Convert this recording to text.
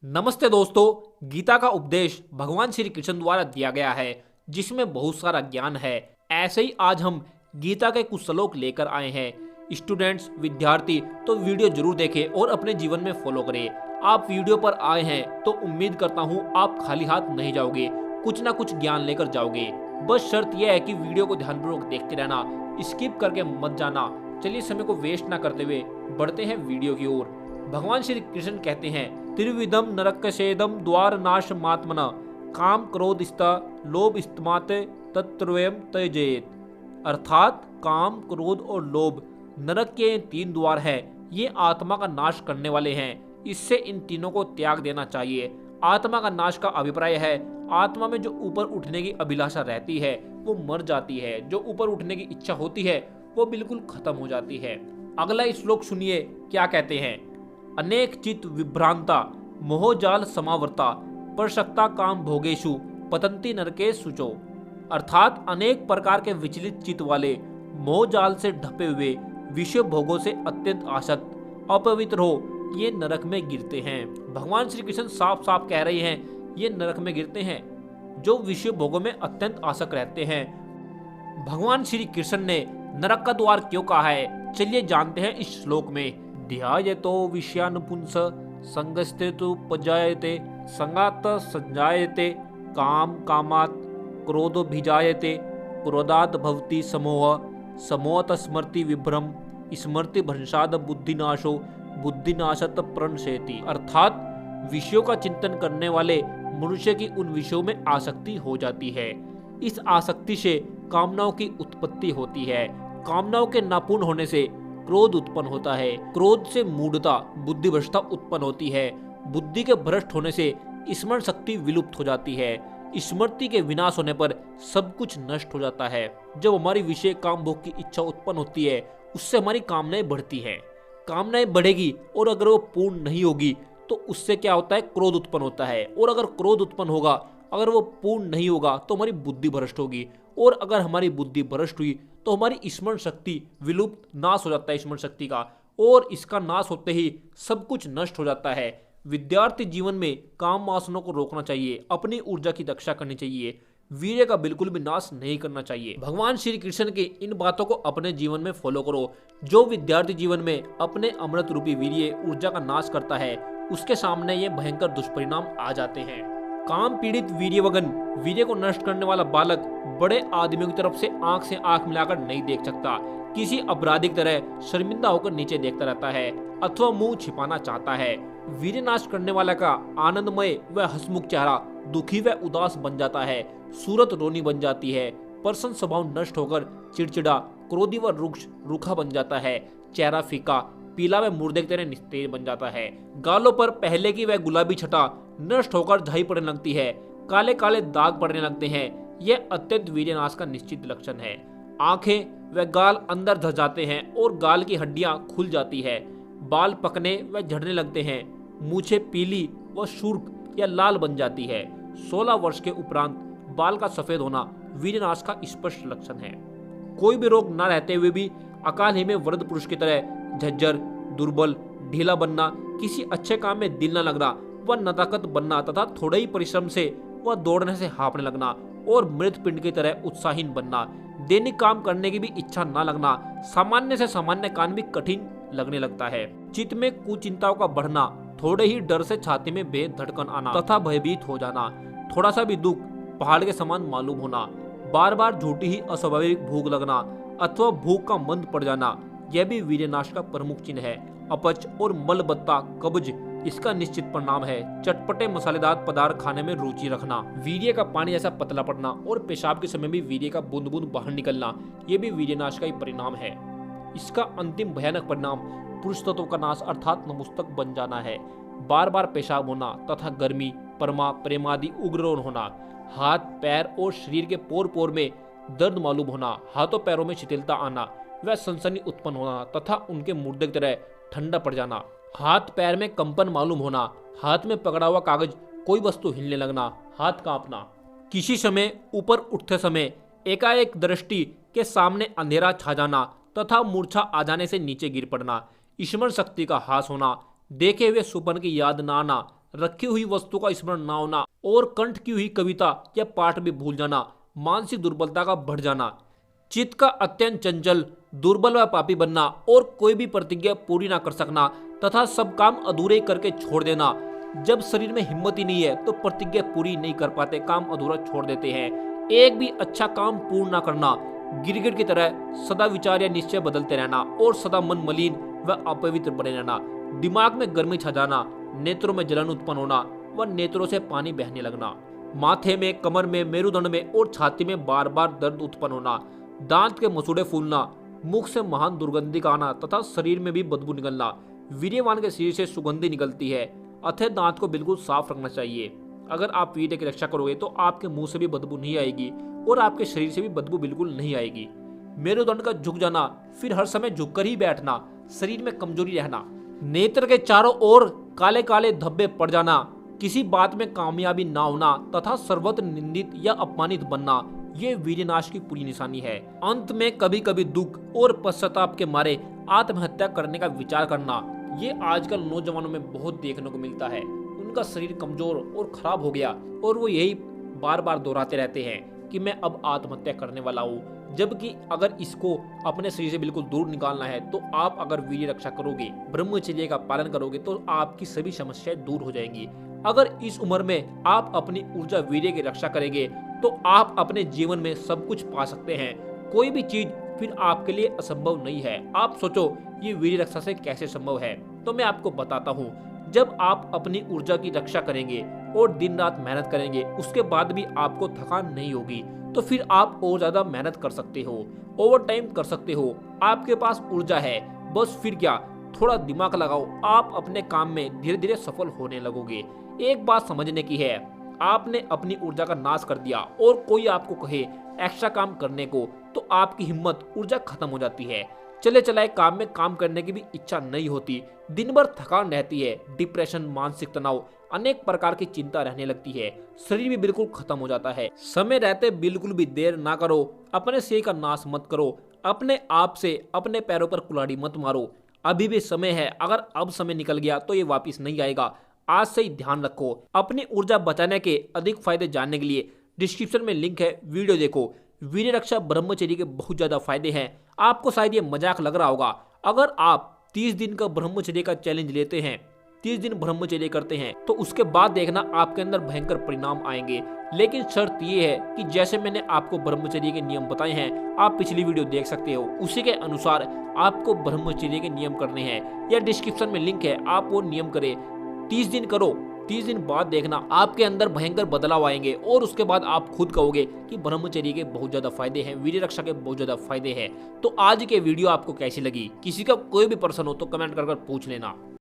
नमस्ते दोस्तों। गीता का उपदेश भगवान श्री कृष्ण द्वारा दिया गया है, जिसमें बहुत सारा ज्ञान है। ऐसे ही आज हम गीता के कुछ श्लोक लेकर आए हैं। स्टूडेंट्स, विद्यार्थी तो वीडियो जरूर देखें और अपने जीवन में फॉलो करें। आप वीडियो पर आए हैं तो उम्मीद करता हूँ आप खाली हाथ नहीं जाओगे, कुछ ना कुछ ज्ञान लेकर जाओगे। बस शर्त यह है कि वीडियो को ध्यानपूर्वक देखते रहना, स्किप करके मत जाना। चलिए समय को वेस्ट ना करते हुए बढ़ते हैं वीडियो की ओर। भगवान श्री कृष्ण कहते हैं, त्रिविधम नरकशेदम द्वार नाश मात्मना काम क्रोध स्ता लोभ स्तमात तत्त्रयम् त्यजेत। अर्थात काम, क्रोध और लोभ नरक के तीन द्वार हैं। ये आत्मा का नाश करने वाले हैं। इससे इन तीनों को त्याग देना चाहिए। आत्मा का नाश का अभिप्राय है आत्मा में जो ऊपर उठने की अभिलाषा रहती है वो मर जाती है। जो ऊपर उठने की इच्छा होती है वो बिल्कुल खत्म हो जाती है। अगला श्लोक सुनिए क्या कहते हैं। अनेक चित विभ्रांता मोहजाल समावर्ता परशक्ता काम भोगेशु पतंती नरके सुचो। अर्थात अनेक प्रकार के विचलित चित वाले मोहजाल से ढपे हुए विषय भोगों से अत्यंत आसक्त अपवित्र हो ये नरक में गिरते हैं। भगवान श्री कृष्ण साफ साफ कह रहे हैं ये नरक में गिरते हैं जो विषय भोगों में अत्यंत आसक्त रहते हैं। भगवान श्री कृष्ण ने नरक का द्वार क्यों कहा है, चलिए जानते हैं इस श्लोक में। ध्यायतो विषयानुपुंस संगस्तेतु पजायते संगात संजायते काम कामात क्रोधो भिजायते क्रोधात भवति समोह समोहत स्मृति विभ्रम स्मृति भ्रंशाद बुद्धिनाशो बुद्धिनाशत प्रणशेति। अर्थात विषयों का चिंतन करने वाले मनुष्य की उन विषयों में आसक्ति हो जाती है। इस आसक्ति से कामनाओं की उत्पत्ति होती है। कामनाओं के नापूर्ण होने से क्रोध उत्पन्न होता है। क्रोध से मूढ़ता बुद्धि भ्रष्टता उत्पन्न होती है। बुद्धि के भ्रष्ट होने से स्मरण शक्ति विलुप्त हो जाती है। स्मृति के विनाश होने पर सब कुछ नष्ट हो जाता है। जब हमारी विषय काम भोग की इच्छा उत्पन्न होती है उससे हमारी कामनाएं बढ़ती हैं। कामनाएं बढ़ेगी और अगर वो पूर्ण नहीं होगी तो उससे क्या होता है, क्रोध उत्पन्न होता है। और अगर क्रोध उत्पन्न होगा, अगर वो पूर्ण नहीं होगा तो हमारी बुद्धि भ्रष्ट होगी। और अगर हमारी बुद्धि भ्रष्ट हुई तो हमारी स्मरण शक्ति विलुप्त, नाश हो जाता है स्मरण शक्ति का। और इसका नाश होते ही सब कुछ नष्ट हो जाता है। विद्यार्थी जीवन में काम वासनाओं को रोकना चाहिए, अपनी ऊर्जा की रक्षा करनी चाहिए, वीर्य का बिल्कुल भी नाश नहीं करना चाहिए। भगवान श्री कृष्ण की इन बातों को अपने जीवन में फॉलो करो। जो विद्यार्थी जीवन में अपने अमृत रूपी वीर्य ऊर्जा का नाश करता है उसके सामने ये भयंकर दुष्परिणाम आ जाते हैं। काम पीड़ित वीर्यवगन, वीर्य को नष्ट करने वाला बालक बड़े आदमियों की तरफ से आंख मिलाकर नहीं देख सकता। किसी अपराधी की तरह शर्मिंदा होकर नीचे देखता रहता है अथवा मुंह छिपाना चाहता है। वीर्य नाश करने वाला का आनंदमय व हंसमुख चेहरा दुखी व उदास बन जाता है। सूरत रोनी बन जाती है। प्रसन्न स्वभाव नष्ट होकर चिड़चिड़ा, क्रोधी व रूखा बन जाता है। चेहरा फीका, पीला व मुर्दे की तरह निस्तेज बन जाता है। गालों पर पहले की वह गुलाबी छटा नष्ट होकर झाई पड़ने लगती है। काले काले दाग पड़ने लगते हैं। यह अत्यंत वीर्यनाश का निश्चित लक्षण है। आंखें व गाल अंदर धस जाते हैं और गाल की हड्डियां खुल जाती है। बाल पकने व झड़ने लगते हैं। मूछें पीली व सुर्ख या लाल बन जाती है। 16 वर्ष के उपरांत बाल का सफेद होना वीर्यनाश का स्पष्ट लक्षण है। कोई भी रोग न रहते हुए भी अकाल ही में वृद्ध पुरुष की तरह झज्जर, दुर्बल, ढीला बनना, किसी अच्छे काम में दिल न लगना व नताकत बनना तथा थोड़े ही परिश्रम से व दौड़ने से हांफने लगना और मृत पिंड की तरह उत्साहीन बनना, दैनिक काम करने की भी इच्छा न लगना, सामान्य से सामान्य काम भी कठिन लगने लगता है। चित्त में कुचिंताओं का बढ़ना, थोड़े ही डर से छाती में बेद धड़कन आना तथा भयभीत हो जाना, थोड़ा सा भी दुख पहाड़ के समान मालूम होना, बार बार झूठी ही अस्वाभाविक भूख लगना अथवा भूख का मंद पड़ जाना, यह भी वीर्यनाश का प्रमुख चिन्ह है। अपच और मलबत्ता, कब्ज इसका निश्चित परिणाम है। चटपटे मसालेदार पदार्थ खाने में रुचि रखना, वीर्य का पानी जैसा पतला पड़ना और पेशाब के समय भी वीर्य का बूंद बूंद बाहर निकलना, यह भी वीर्यनाश का ही परिणाम है। इसका अंतिम भयानक परिणाम पुरुष तत्व का नाश अर्थात नपुंसक बन जाना है। बार बार पेशाब होना तथा गर्मी, परमा, प्रेमादि उग्र रोग होना, हाथ पैर और शरीर के पोर पोर में दर्द मालूम होना, हाथों पैरों में शिथिलता आना व सनसनी उत्पन्न होना तथा उनके मुर्दे की तरह ठंडा पड़ जाना, हाथ पैर में कंपन मालूम होना, हाथ में पकड़ा हुआ कागज कोई वस्तु हिलने लगना, हाथ कांपना, किसी समय ऊपर उठते समय एकाएक दृष्टि के सामने अंधेरा छा जाना तथा मूर्छा आ जाने से नीचे गिर पड़ना, स्मरण शक्ति का ह्रास होना, देखे हुए सुपन की याद न आना, रखी हुई वस्तु का स्मरण न होना और कंठ की हुई कविता या पाठ भी भूल जाना, मानसिक दुर्बलता का बढ़ जाना, चित्त का अत्यंत चंचल, दुर्बल व पापी बनना और कोई भी प्रतिज्ञा पूरी ना कर सकना तथा सब काम अधूरे करके छोड़ देना। जब शरीर में हिम्मत ही नहीं है तो प्रतिज्ञा पूरी नहीं कर पाते, काम अधूरा छोड़ देते हैं। एक भी अच्छा काम पूर्ण ना करना, गिरगिट की तरह सदा विचार या निश्चय बदलते रहना और सदा मन मलिन व अपवित्र बने रहना, दिमाग में गर्मी छा जाना, नेत्रों में जलन उत्पन्न होना व नेत्रों से पानी बहने लगना, माथे में, कमर में, मेरुदंड में और छाती में बार बार दर्द उत्पन्न होना, दांत के मसूड़े फूलना, मुख से महान दुर्गंधि का आना तथा शरीर में भी बदबू निकलना। वीर्यवान के शरीर से सुगंधि निकलती है, अतः दांत को बिल्कुल साफ रखना चाहिए। अगर आप वीर्य की रक्षा करोगे तो आपके मुंह से भी बदबू नहीं आएगी और आपके शरीर से भी बदबू बिल्कुल नहीं आएगी। मेरुदंड का झुक जाना, फिर हर समय झुककर ही बैठना, शरीर में कमजोरी रहना, नेत्र के चारों ओर काले काले धब्बे पड़ जाना, किसी बात में कामयाबी ना होना तथा सर्वत्र निंदित या अपमानित बनना, ये वीर्यनाश की पूरी निशानी है। अंत में कभी कभी दुख और पश्चाताप के मारे आत्महत्या करने का विचार करना, ये आजकल नौजवानों में बहुत देखने को मिलता है। उनका शरीर कमजोर और खराब हो गया और वो यही बार बार दोहराते रहते हैं कि मैं अब आत्महत्या करने वाला हूँ। जबकि अगर इसको अपने शरीर से बिल्कुल दूर निकालना है तो आप अगर वीर्य रक्षा करोगे, ब्रह्मचर्य का पालन करोगे तो आपकी सभी समस्याएं दूर हो जाएंगी। अगर इस उम्र में आप अपनी ऊर्जा वीर्य की रक्षा करेंगे तो आप अपने जीवन में सब कुछ पा सकते हैं। कोई भी चीज फिर आपके लिए असंभव नहीं है। आप सोचो ये वीर्य रक्षा से कैसे संभव है, तो मैं आपको बताता हूँ। जब आप अपनी ऊर्जा की रक्षा करेंगे और दिन रात मेहनत करेंगे, उसके बाद भी आपको थकान नहीं होगी, तो फिर आप और ज्यादा मेहनत कर सकते हो, ओवर टाइम कर सकते हो। आपके पास ऊर्जा है, बस फिर क्या, थोड़ा दिमाग लगाओ, आप अपने काम में धीरे धीरे सफल होने लगोगे। एक बात समझने की है, आपने अपनी ऊर्जा का नाश कर दिया और कोई आपको कहे एक्स्ट्रा काम करने को तो आपकी हिम्मत, ऊर्जा खत्म हो जाती है। चले चलाए काम में काम करने की भी इच्छा नहीं होती, दिन भर थकान रहती है, डिप्रेशन, मानसिक तनाव, अनेक प्रकार की चिंता रहने लगती है, शरीर भी बिल्कुल खत्म हो जाता है। समय रहते बिल्कुल भी देर ना करो, अपने शरीर का नाश मत करो, अपने आप से अपने पैरों पर कुल्हाड़ी मत मारो। अभी भी समय है, अगर अब समय निकल गया तो ये वापिस नहीं आएगा। आज से ही ध्यान रखो। अपनी ऊर्जा बचाने के अधिक फायदे जानने के लिए डिस्क्रिप्शन में लिंक है, वीडियो देखो। वीर्य रक्षा ब्रह्मचर्य के बहुत ज्यादा फायदे हैं। आपको शायद ये मजाक लग रहा होगा। अगर आप 30 दिन का ब्रह्मचर्य का चैलेंज लेते हैं, 30 दिन ब्रह्मचर्य करते हैं, तो उसके बाद देखना आपके अंदर भयंकर परिणाम आएंगे। लेकिन शर्त ये है कि जैसे मैंने आपको ब्रह्मचर्य के नियम बताए हैं, आप पिछली वीडियो देख सकते हो, उसी के अनुसार आपको ब्रह्मचर्य के नियम करने हैं, या डिस्क्रिप्शन में लिंक है, आप वो नियम करें। 30 दिन करो, 30 दिन बाद देखना आपके अंदर भयंकर बदलाव आएंगे और उसके बाद आप खुद कहोगे कि ब्रह्मचर्य के बहुत ज्यादा फायदे हैं, वीर्य रक्षा के बहुत ज्यादा फायदे हैं। तो आज के वीडियो आपको कैसी लगी? किसी का कोई भी प्रश्न हो तो कमेंट कर पूछ लेना।